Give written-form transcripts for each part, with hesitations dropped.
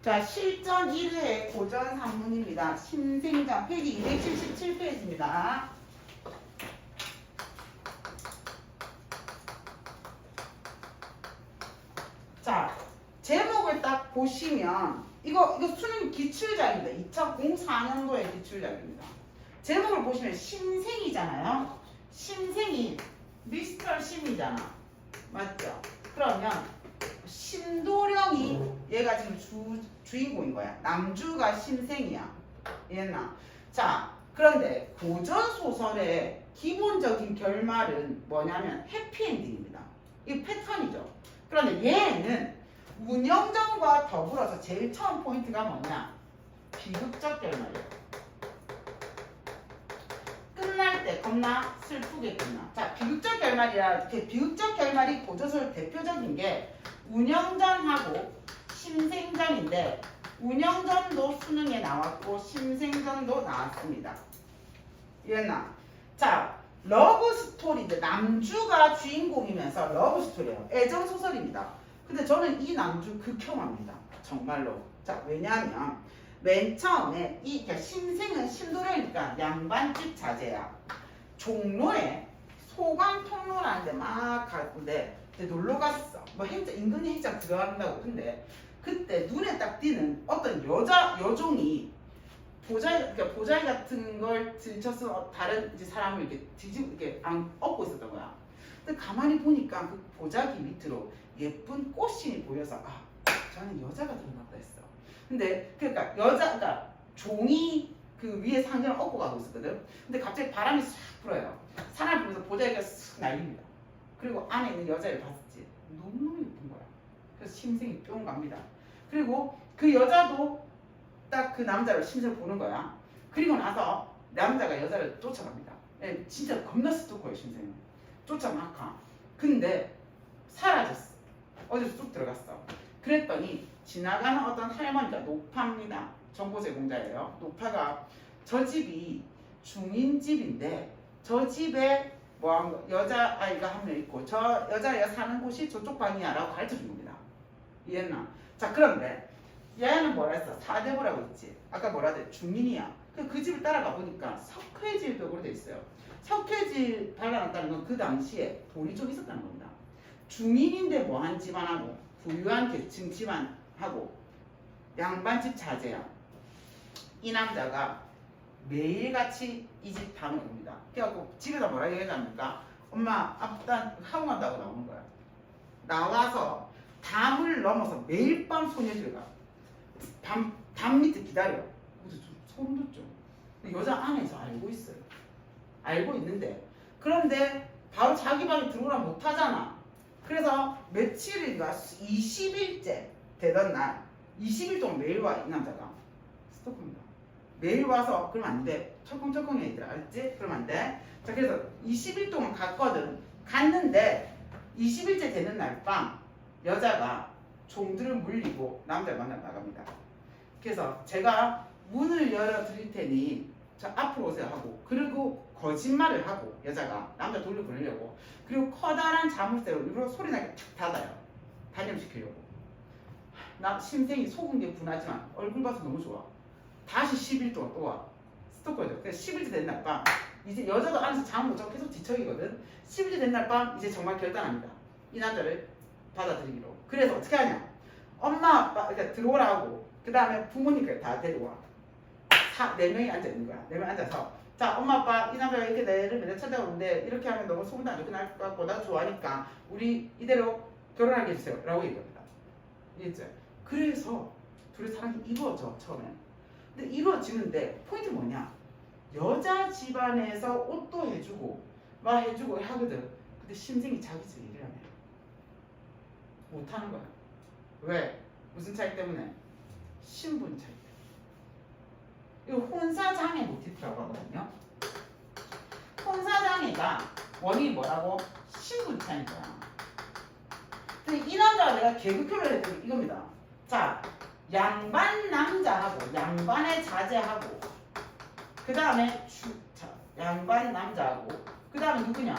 자, 실전 1회 고전 산문입니다. 신생장 페이지 277페이지입니다. 자, 제목을 딱 보시면 이거 수능 기출작입니다. 2004년도의 기출작입니다. 제목을 보시면 신생이잖아요. 신생이 미스터 신이잖아. 맞죠? 그러면 신도령이 얘가 지금 주인공인 거야. 남주가 신생이야. 얘나. 자, 그런데 고전 소설의 기본적인 결말은 뭐냐면 해피엔딩입니다. 이 패턴이죠. 그런데 얘는 운영전과 더불어서 제일 처음 포인트가 뭐냐? 비극적 결말이에요. 끝날 때 겁나 슬프게 끝나. 자, 비극적 결말이라 이렇게 비극적 결말이 고전소설 대표적인 게 운영전하고 신생전인데 운영전도 수능에 나왔고 신생전도 나왔습니다. 이해나? 자, 러브 스토리인데 남주가 주인공이면서 러브 스토리예요. 애정 소설입니다. 근데 저는 이 남주 극혐합니다. 정말로. 자, 왜냐하면 맨 처음에 이 신생은 신도령이니까 양반집 자제야. 종로에 소강 통로라는 데 막 가는데 놀러 갔어. 뭐 인근에 행장 들어간다고. 근데 그때 눈에 딱 띄는 어떤 여종이 보자기 같은 걸 들쳐서 다른 이제 사람을 이렇게 이렇게 업고 있었던 거야. 근데 가만히 보니까 그 보자기 밑으로 예쁜 꽃신이 보여서 저는 여자가 들어갔다 했어. 근데 그러니까 종이 그 위에 상점을 업고 가고 있었거든. 근데 갑자기 바람이 싹 불어요. 사람을 보면서 보자기가 싹 날립니다. 그리고 안에 있는 여자를 봤지. 너무너무 예쁜 거야. 그래서 심생이 뿅 갑니다. 그리고 그 여자도 딱 그 남자를 심생을 보는 거야. 그리고 나서 남자가 여자를 쫓아갑니다. 진짜 겁나 스토커예요, 심생은. 쫓아막 가. 근데 사라졌어. 어디서 쑥 들어갔어. 그랬더니 지나가는 어떤 할머니가 노파입니다. 정보 제공자예요. 노파가 저 집이 중인집인데 저 집에 여자아이가 한 명 있고 저 여자아이가 사는 곳이 저쪽 방이야 라고 가르쳐준 겁니다. 이해했나? 자, 그런데 얘는 뭐라 했어? 사대부라고 했지. 아까 뭐라 했지? 중인이야. 그 집을 따라가 보니까 석회질 벽으로 돼 있어요. 석회질 발라놨다는 건 그 당시에 돈이 좀 있었다는 겁니다. 중인인데 뭐한 집안하고 부유한 계층 집안하고 양반집 자제야. 이 남자가 매일같이 이 집 담을 옵니다. 그래갖고 집에다 뭐라 얘기하냐니까 엄마 앞단 학원 간다고 나오는 거야. 나와서 담을 넘어서 매일 밤 소녀집에 가. 담 밑에 기다려. 그래서 좀 소름 돋죠. 여자 안에서 알고 있어요. 알고 있는데 그런데 바로 자기 방에 들어오라 못하잖아. 그래서 며칠인가 20일째 되던 날 20일 동안 매일 와. 이 남자가 스토커입니다. 매일 와서 그러면 안 돼. 철컹철컹 해 얘들아. 알지? 그러면 안 돼. 자, 그래서 20일 동안 갔거든. 갔는데 20일째 되는 날 밤 여자가 종들을 물리고 남자를 만나러 나갑니다. 그래서 제가 문을 열어 드릴 테니 저 앞으로 오세요 하고, 그리고 거짓말을 하고 여자가 남자 돌려보내려고, 그리고 커다란 자물쇠로 일부러 소리 나게 탁 닫아요. 단념시키려고. 나 심생이 속은 게 분하지만 얼굴 봐서 너무 좋아. 다시 10일 동안 또 와. 스토커죠. 그래서 10일째 된 날 밤 이제 여자도 안에서 잠을 못 자고 계속 뒤척이거든. 10일째 된 날 밤 이제 정말 결단합니다. 이 남자를 받아들이기로. 그래서 어떻게 하냐? 엄마 아빠 그러니까 들어오라 하고 그 다음에 부모님까지 다 데려와. 4명이 앉아 있는 거야. 4명 앉아서 자, 엄마 아빠 이 남자가 이렇게 내를 맨날 찾아오는데 이렇게 하면 너무 소문도 안 좋게 날 것 같고 나도 좋아하니까 우리 이대로 결혼하게 해주세요 라고 얘기합니다. 이해했죠? 그래서 둘의 사랑이 이루어져 처음에. 근데 이루어지는데 포인트 뭐냐? 여자 집안에서 옷도 해주고 막 해주고 하거든. 근데 심생이 자기 집 일을 안 해. 못하는 거야. 왜? 무슨 차이 때문에? 신분 차이. 이거 혼사장애 모티프라고 하거든요. 혼사장애가 원인이 뭐라고? 신분 차이인 거야. 근데 이 남자가 내가 개그표를 했더니 이겁니다. 자, 양반 남자하고 양반의 자제하고 그 다음에 양반 남자하고 그 다음에 누구냐?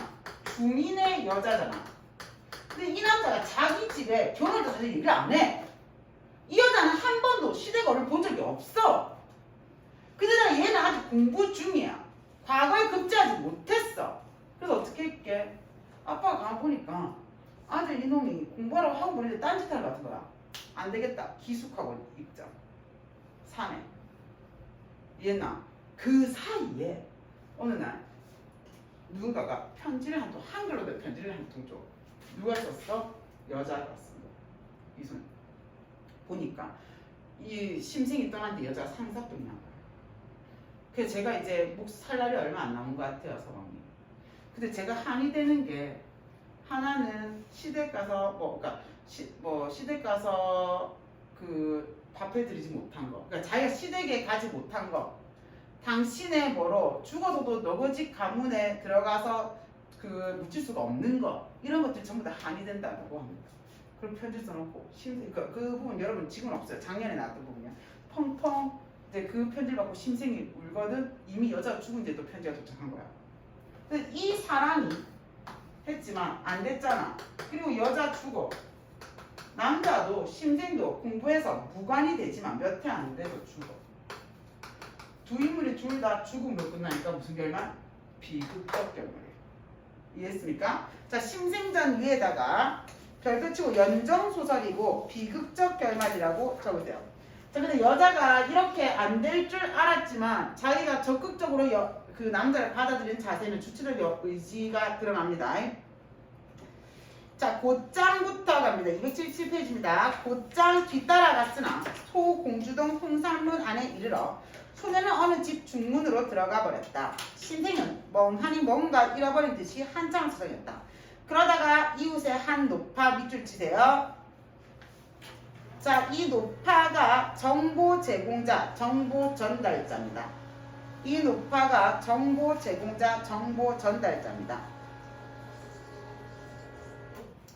중인의 여자잖아. 근데 이 남자가 자기 집에 결혼해서 사실 일을 안 해. 이 여자는 한 번도 거를 본 적이 없어. 근데 얘는 아직 공부 중이야. 과거에 급제하지 못했어. 그래서 어떻게 할게? 아빠가 가보니까 아들 이놈이 공부하라고 하고 보는데 딴짓하는 것 같은 거야. 안 되겠다. 기숙하고 입자. 사내. 얘나 그 사이에 어느 날 누군가가 편지를 한 통, 한글로 된 편지를 한 통 줘. 누가 썼어? 여자가 쓴 거. 이손. 보니까 이 심생이 떠난 뒤 여자가 상사병이 난 거야. 그래서 제가 이제 목 살 날이 얼마 안 남은 것 같아요, 서방님. 근데 제가 한이 되는 게 하나는 시댁 가서 그러니까 시댁 가서 그 밥해드리지 못한 거. 그러니까 자기가 시댁에 가지 못한 거. 당신의 뭐로 죽어서도 너거집 가문에 들어가서 그 묻힐 수가 없는 거. 이런 것들 전부 다 한이 된다고 합니다. 그럼 편지 써놓고 그 부분 여러분 지금 없어요. 작년에 나왔던 부분이야. 펑펑 이제 그 편지를 받고 심생이 울거든. 이미 여자가 죽은데도 편지가 도착한 거야. 근데 이 사랑이 했지만 안 됐잖아. 그리고 여자 죽어. 남자도 심생도 공부해서 무관이 되지만 몇 해 안 돼서 죽어. 두 인물이 둘 다 죽음으로 끝나니까 무슨 결말? 비극적 결말이에요. 이해했습니까? 자, 심생전 위에다가 별표 치고 연정소설이고 비극적 결말이라고 적으세요. 자, 근데 여자가 이렇게 안 될 줄 알았지만 자기가 적극적으로 그 남자를 받아들이는 자세는 주체적 의지가 들어갑니다. 자, 곧장부터 갑니다. 277페이지입니다. 곧장 뒤따라갔으나 소공주동 홍산문 안에 이르러 소녀는 어느 집 중문으로 들어가 버렸다. 심생은 멍하니 뭔가 잃어버린 듯이 한참 서성였다. 그러다가 이웃의 한 노파 밑줄 치세요. 자, 이 노파가 정보 제공자, 정보 전달자입니다. 이 노파가 정보 제공자, 정보 전달자입니다.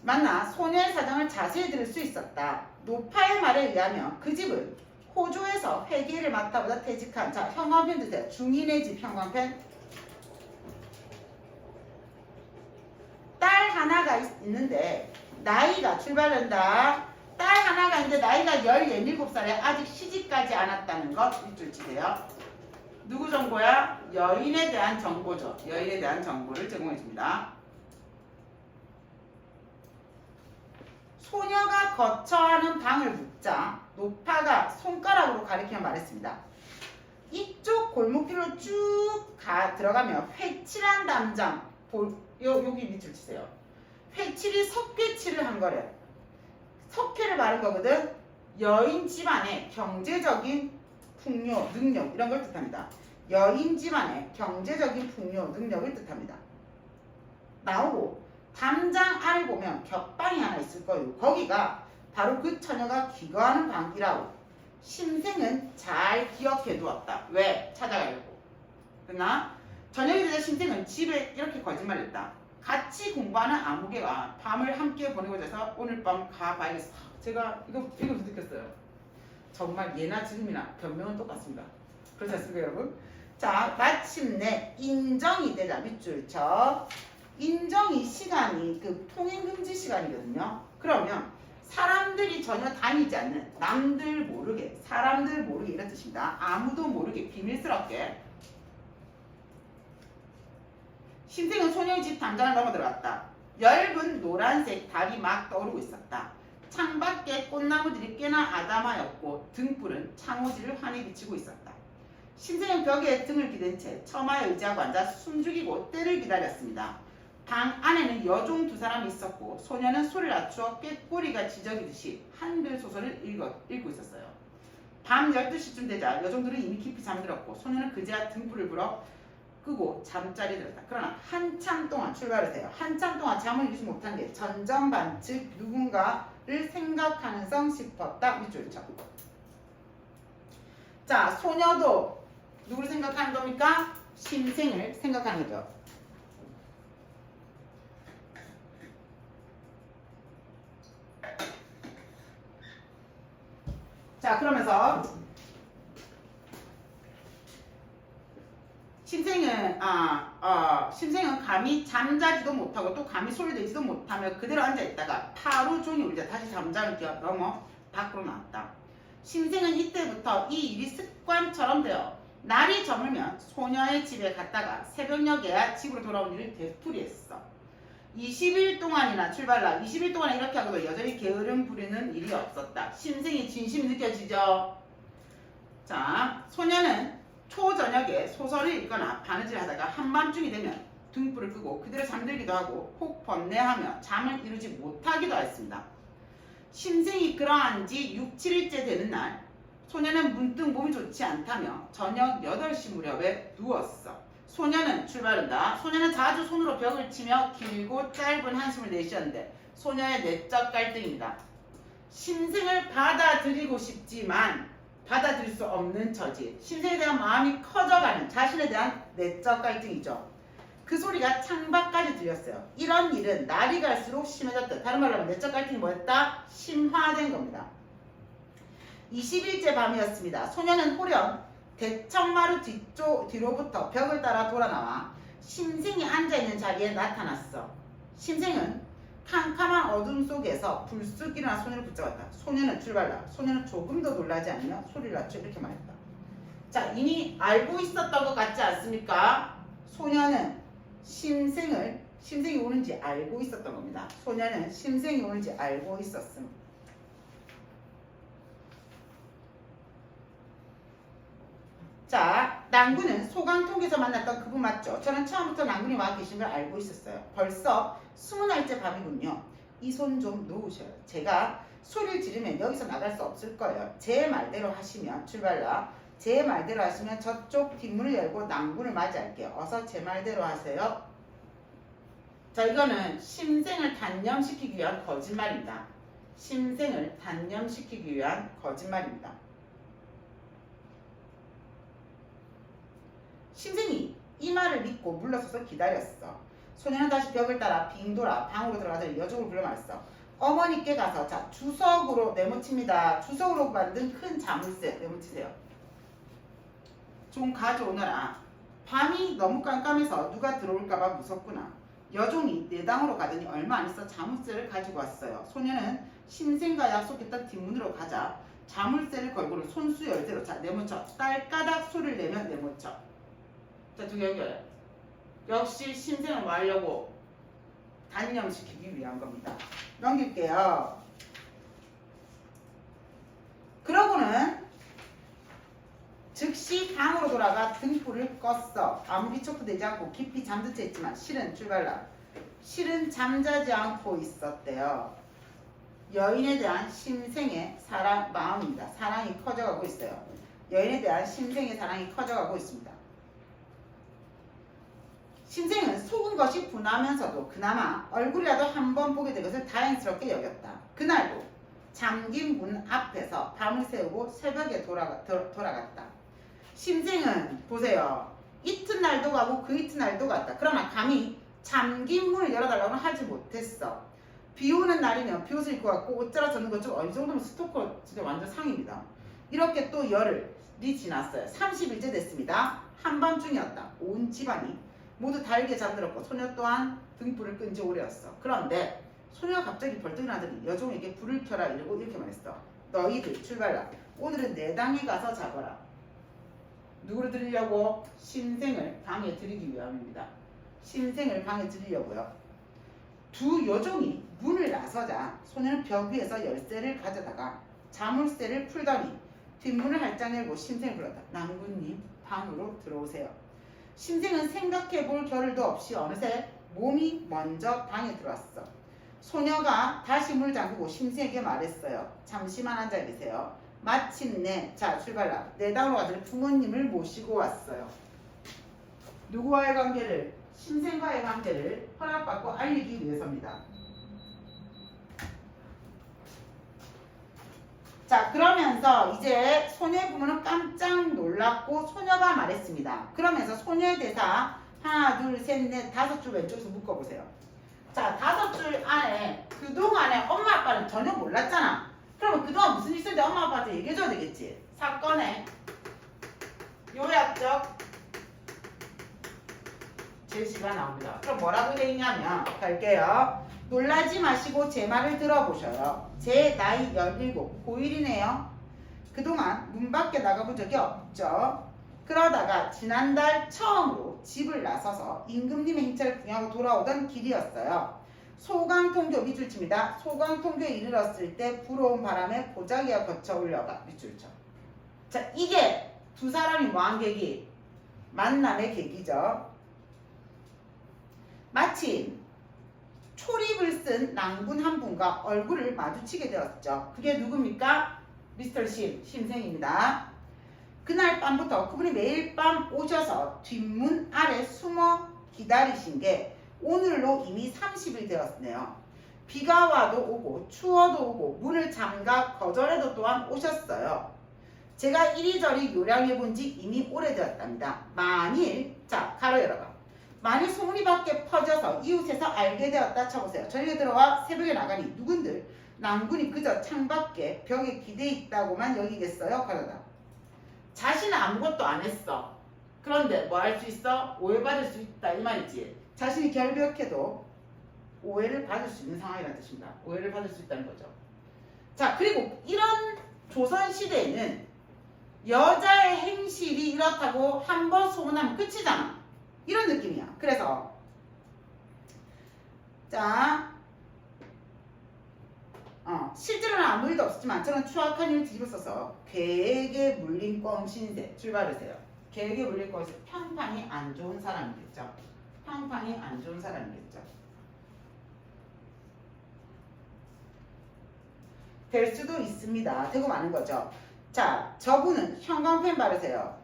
만나 소녀의 사정을 자세히 들을 수 있었다. 노파의 말에 의하면 그 집은 호주에서 회계를 맡아보다 퇴직한, 자, 형광펜 드세요. 중인의 집 형광펜. 딸 하나가 있는데 나이가 출발한다. 딸 하나가 있는데 나이가 17살에 아직 시집가지 않았다는 것 밑줄 치세요. 누구 정보야? 여인에 대한 정보죠. 여인에 대한 정보를 제공해 줍니다. 소녀가 거처하는 방을 묻자 노파가 손가락으로 가리키며 말했습니다. 이쪽 골목길로 쭉 들어가면 회칠한 담장, 여기 밑줄 치세요. 회칠이 석회칠을 한 거래. 석회를 바른 거거든. 여인 집안의 경제적인 풍요, 능력 이런 걸 뜻합니다. 여인 집안의 경제적인 풍요, 능력을 뜻합니다. 나오고 담장 아래 보면 격방이 하나 있을 거예요. 거기가 바로 그 처녀가 귀가하는 방이라고. 심생은 잘 기억해 두었다. 왜? 찾아가려고. 그러나 저녁이 되자 심생은 집에 이렇게 거짓말했다. 같이 공부하는 아무개가 밤을 함께 보내고자 해서 오늘 밤 가봐야겠어. 제가 이거 느꼈어요. 정말 예나 지금이나 변명은 똑같습니다. 그렇지 않습니까, 여러분? 자, 마침내 인정이 되자 밑줄 쳐. 인정이 시간이 그 통행금지 시간이거든요. 그러면 사람들이 전혀 다니지 않는 남들 모르게, 사람들 모르게 이런 뜻입니다. 아무도 모르게 비밀스럽게 심생은 소녀의 집 담장을 넘어 들어갔다. 엷은 노란색 달이 막 떠오르고 있었다. 창밖에 꽃나무들이 꽤나 아담하였고 등불은 창호지를 환히 비치고 있었다. 심생은 벽에 등을 기댄 채 처마에 의지하고 앉아 숨죽이고 때를 기다렸습니다. 방 안에는 여종 두 사람이 있었고 소녀는 소리를 낮추어 꾀꼬리가 지저귀듯이 한글 소설을 읽고 있었어요. 밤 12시쯤 되자 여종들은 이미 깊이 잠들었고 소녀는 그제야 등불을 불어 끄고 잠자리에 들었다. 그러나 한참 동안 출발하세요. 한참 동안 잠을 이루지 못한 게 전전반 즉 누군가를 생각하는 성 싶었다. 밑줄 쳐. 자, 소녀도 누구를 생각하는 겁니까? 심생을 생각하는 거죠. 자, 그러면서 심생은 감히 잠자지도 못하고 또 감히 소리내지도 못하며 그대로 앉아있다가 하루 종일 울자 다시 잠자는 기어 넘어 밖으로 나왔다. 심생은 이때부터 이 일이 습관처럼 되어 날이 저물면 소녀의 집에 갔다가 새벽녘에야 집으로 돌아온 일을 되풀이했어. 20일 동안이나 출발라 20일 동안 이렇게 하고도 여전히 게으름 부리는 일이 없었다. 심생이 진심 느껴지죠? 자, 소녀는 초저녁에 소설을 읽거나 바느질을 하다가 한밤중이 되면 등불을 끄고 그대로 잠들기도 하고 혹 번뇌하며 잠을 이루지 못하기도 했습니다. 심생이 그러한 지 6, 7일째 되는 날 소녀는 문득 몸이 좋지 않다며 저녁 8시 무렵에 누웠어. 소녀는 출발한다. 소녀는 자주 손으로 벽을 치며 길고 짧은 한숨을 내쉬었는데 소녀의 내적 갈등입니다. 심생을 받아들이고 싶지만 받아들일 수 없는 처지. 심생에 대한 마음이 커져가는 자신에 대한 내적 갈등이죠. 그 소리가 창밖까지 들렸어요. 이런 일은 날이 갈수록 심해졌다. 다른 말로 하면 내적 갈등이 뭐였다? 심화된 겁니다. 20일째 밤이었습니다. 소녀는 호련 대청마루 뒤로부터 벽을 따라 돌아나와 심생이 앉아있는 자리에 나타났어. 심생은 캄캄한 어둠 속에서 불쑥 일어나 소녀를 붙잡았다. 소녀는 출발라. 소녀는 조금 더 놀라지 않으며 소리를 낮춰 이렇게 말했다. 자, 이미 알고 있었던 것 같지 않습니까? 소녀는 심생이 오는지 알고 있었던 겁니다. 소녀는 심생이 오는지 알고 있었습니다. 자, 낭군은 소강통에서 만났던 그분 맞죠? 저는 처음부터 낭군이 와 계신 걸 알고 있었어요. 벌써 20날째 밤이군요. 이 손 좀 놓으셔요. 제가 소리를 지르면 여기서 나갈 수 없을 거예요. 제 말대로 하시면 출발라. 제 말대로 하시면 저쪽 뒷문을 열고 낭군을 맞이할게요. 어서 제 말대로 하세요. 자, 이거는 심생을 단념시키기 위한 거짓말입니다. 심생을 단념시키기 위한 거짓말입니다. 심생이 이 말을 믿고 물러서서 기다렸어. 소녀는 다시 벽을 따라 빙 돌아 방으로 들어가더니 여종을 불러 말했어. 어머니께 가서 자 주석으로 네모칩니다. 주석으로 만든 큰 자물쇠 네모치세요. 좀 가져오너라. 밤이 너무 깜깜해서 누가 들어올까봐 무섭구나. 여종이 내당으로 가더니 얼마 안 있어 자물쇠를 가지고 왔어요. 소녀는 심생과 약속했던 뒷문으로 가자 자물쇠를 걸고는 손수 열쇠로 자 네모쳐 딸까닥 소리를 내며 네모쳐. 자, 두 개 연결해. 역시 심생을 뭐 하려고? 단념시키기 위한 겁니다. 넘길게요. 그러고는 즉시 방으로 돌아가 등불을 껐어. 아무 비척도 되지 않고 깊이 잠든 채 있지만 실은 출발라. 실은 잠자지 않고 있었대요. 여인에 대한 심생의 사랑 마음입니다. 사랑이 커져가고 있어요. 여인에 대한 심생의 사랑이 커져가고 있습니다. 심생은 속은 것이 분하면서도 그나마 얼굴이라도 한번 보게 된 것을 다행스럽게 여겼다. 그날도 잠긴 문 앞에서 밤을 새우고 새벽에 돌아갔다. 심생은 보세요. 이튿날도 가고 그 이튿날도 갔다. 그러나 감히 잠긴 문을 열어달라고는 하지 못했어. 비 오는 날이면 비옷을 입고 갔고 옷 자라졌는 것 좀 어느 정도면 스토커 진짜 완전 상입니다. 이렇게 또 열흘이 지났어요. 30일째 됐습니다. 한밤중이었다. 온 집안이 모두 달게 잠들었고 소녀 또한 등불을 끈 지 오래였어. 그런데 소녀가 갑자기 벌떡 일어나더니 여종에게 불을 켜라 이러고 이렇게 말했어. 너희들 출발라. 오늘은 내 당에 가서 자거라. 누구를 들이려고? 심생을 방에 들이기 위함입니다. 심생을 방에 들이려고요. 두 여종이 문을 나서자 소녀는 벽 위에서 열쇠를 가져다가 자물쇠를 풀더니 뒷문을 활짝 열고 심생을 불렀다. 낭군님 방으로 들어오세요. 심생은 생각해볼 겨를도 없이 어느새 몸이 먼저 방에 들어왔어. 소녀가 다시 문을 잠그고 심생에게 말했어요. 잠시만 앉아 계세요. 마침내 자 출발라. 내당으로 가더니 부모님을 모시고 왔어요. 누구와의 관계를? 심생과의 관계를 허락받고 알리기 위해서입니다. 자, 그러면서 이제 소녀의 부모는 깜짝 놀랐고 소녀가 말했습니다. 그러면서 소녀의 대사 하나, 둘, 셋, 넷, 5줄 왼쪽에서 묶어보세요. 자, 5줄 안에 그동안에 엄마 아빠는 전혀 몰랐잖아. 그러면 그동안 무슨 일 있었는데 엄마 아빠한테 얘기해줘야 되겠지. 사건의 요약적 제시가 나옵니다. 그럼 뭐라고 돼 있냐면 갈게요. 놀라지 마시고 제 말을 들어보셔요. 제 나이 17, 고1이네요. 그동안 문 밖에 나가본 적이 없죠. 그러다가 지난달 처음으로 집을 나서서 임금님의 행차를 구경하고 돌아오던 길이었어요. 소강통교 밑줄 칩니다. 소강통교에 이르렀을 때 불어온 바람에 보자기가 거쳐 올려가 밑줄 쳐. 자, 이게 두 사람이 뭐한 계기? 만남의 계기죠. 마침 초립을 쓴 낭군 한 분과 얼굴을 마주치게 되었죠. 그게 누굽니까? 미스터 심생입니다. 그날 밤부터 그분이 매일 밤 오셔서 뒷문 아래 숨어 기다리신 게 오늘로 이미 30일 되었네요. 비가 와도 오고 추워도 오고 문을 잠가 거절해도 또한 오셨어요. 제가 이리저리 요량해 본 지 이미 오래되었답니다. 만일, 자, 가로 열어봐. 만일 소문이 밖에 퍼져서 이웃에서 알게 되었다 쳐보세요. 저녁에 들어와 새벽에 나가니 누군들 낭군이 그저 창밖에 벽에 기대 있다고만 여기겠어요? 가로다. 자신은 아무것도 안 했어. 그런데 뭐 할 수 있어? 오해받을 수 있다 이 말이지. 자신이 결벽해도 오해를 받을 수 있는 상황이라는 뜻입니다. 오해를 받을 수 있다는 거죠. 자, 그리고 이런 조선시대에는 여자의 행실이 이렇다고 한 번 소문하면 끝이잖아. 이런 느낌이야. 그래서 자, 실제로는 아무 일도 없었지만 저는 추악한 일을 뒤집어 써서 계획에 물린 껌 신세 출발하세요. 계획에 물린 껌은 평판이 안 좋은 사람이겠죠. 평판이 안 좋은 사람이겠죠. 될 수도 있습니다. 되고 마는 거죠. 자, 저분은 형광펜 바르세요.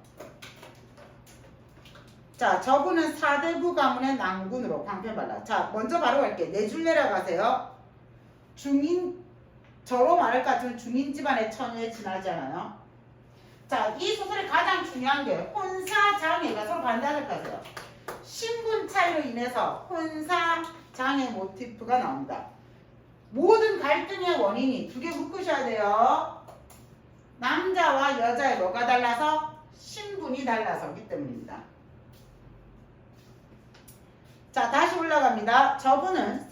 자, 저분은 사대부 가문의 낭군으로 광펜 발라. 자, 먼저 바로 갈게. 네 줄 내려가세요. 저로 말할 것 같으면 중인 집안의 처녀에 지나지 않아요. 자, 이 소설의 가장 중요한 게 혼사장애가 서로 반대하실 거예요. 신분 차이로 인해서 혼사장애 모티프가 나옵니다. 모든 갈등의 원인이 두 개 묶으셔야 돼요. 남자와 여자의 뭐가 달라서? 신분이 달라서기 때문입니다. 자, 다시 올라갑니다. 저분은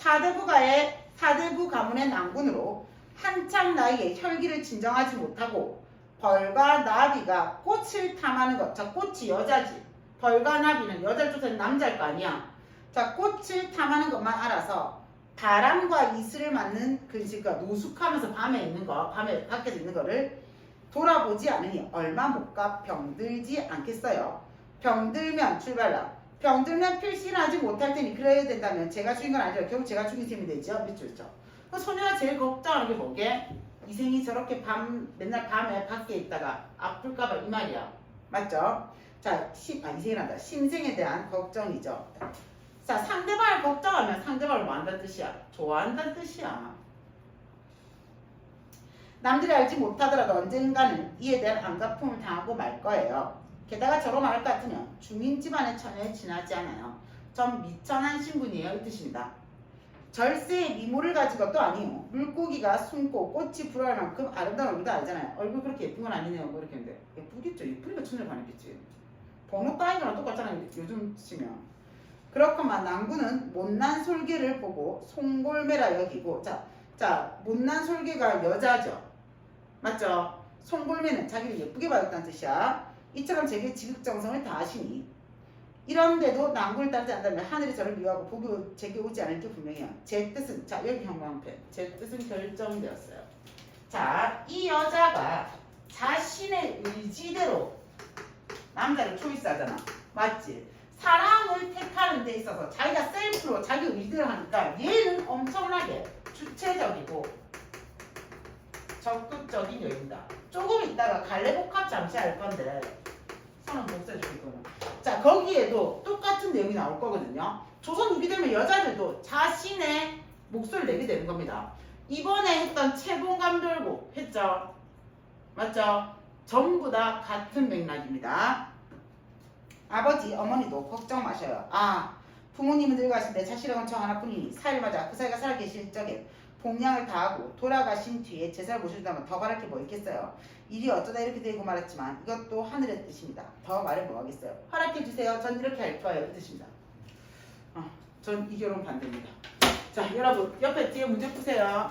사대부 가문의 낭군으로 한참 나이에 혈기를 진정하지 못하고 벌과 나비가 꽃을 탐하는 것. 자, 꽃이 여자지. 벌과 나비는 여자를 쫓아내는 남자일 거 아니야. 자, 꽃을 탐하는 것만 알아서 바람과 이슬을 맞는 그러니까 노숙하면서 밤에 있는 거, 밤에 밖에서 있는 거를 돌아보지 않으니 얼마 못 가 병들지 않겠어요. 병들면 출발라. 병들면 필신하지 못할 테니 그래야 된다면 제가 죽인 건 아니죠. 결국 제가 죽인 셈이 되죠. 밑줄죠. 그 소녀가 제일 걱정하는 게 뭐게? 이생이 저렇게 맨날 밤에 밖에 있다가 아플까봐 이 말이야. 맞죠? 자, 이생이란다. 심생에 대한 걱정이죠. 자, 상대방을 걱정하면 상대방을 뭐 한다는 뜻이야? 좋아한다는 뜻이야. 남들이 알지 못하더라도 언젠가는 이에 대한 안갚음을 당하고 말 거예요. 게다가 저로 말할 것 같으면 중인 집안의 처녀에 지나지 않아요. 전 미천한 신분이에요. 이 뜻입니다. 절세의 미모를 가진 것도 아니요. 물고기가 숨고 꽃이 불어할 만큼 아름다운 얼굴도 알잖아요. 얼굴 그렇게 예쁜 건 아니네요. 뭐 이렇게 했는데 예쁘겠죠. 예쁘니까 천녀를 반했겠지. 번호 따인 거랑 똑같잖아요. 요즘 치면. 그렇구만 낭군은 못난 솔개를 보고 송골매라 여기고 자 못난 솔개가 여자죠. 맞죠? 송골매는 자기를 예쁘게 받았다는 뜻이야. 이처럼 제게 지극정성을 다하시니 이런데도 낭군을 따르지 않는다면 하늘이 저를 미워하고 복이 제게 오지 않을 게 분명해요. 제 뜻은 자 여기 형광펜 제 뜻은 결정되었어요. 자, 이 여자가 자신의 의지대로 남자를 초이스하잖아. 맞지? 사랑을 택하는 데 있어서 자기가 셀프로 자기 의지대로 하니까 얘는 엄청나게 주체적이고 적극적인 여인이다. 조금 있다가 갈래복합 잠시 할 건데 선은 복사해줄게 이거는. 자, 거기에도 똑같은 내용이 나올 거거든요. 조선 후기 되면 여자들도 자신의 목소리를 내게 되는 겁니다. 이번에 했던 채봉감돌고 했죠. 맞죠? 전부 다 같은 맥락입니다. 아버지, 어머니도 걱정 마셔요. 부모님은 늙어가신데 자식이라고는 저 하나뿐이니 사일마다 그 사이가 살아계실 적에 봉양을 다하고 돌아가신 뒤에 제사를 모셔준다면 더 바랄 게 뭐 있겠어요. 일이 어쩌다 이렇게 되고 말았지만 이것도 하늘의 뜻입니다. 더 말을 뭐 하겠어요. 허락해주세요. 전 이렇게 할 거예요. 이 뜻입니다. 전 이 결혼 반대입니다. 자, 여러분 옆에 뒤에 문제 푸세요.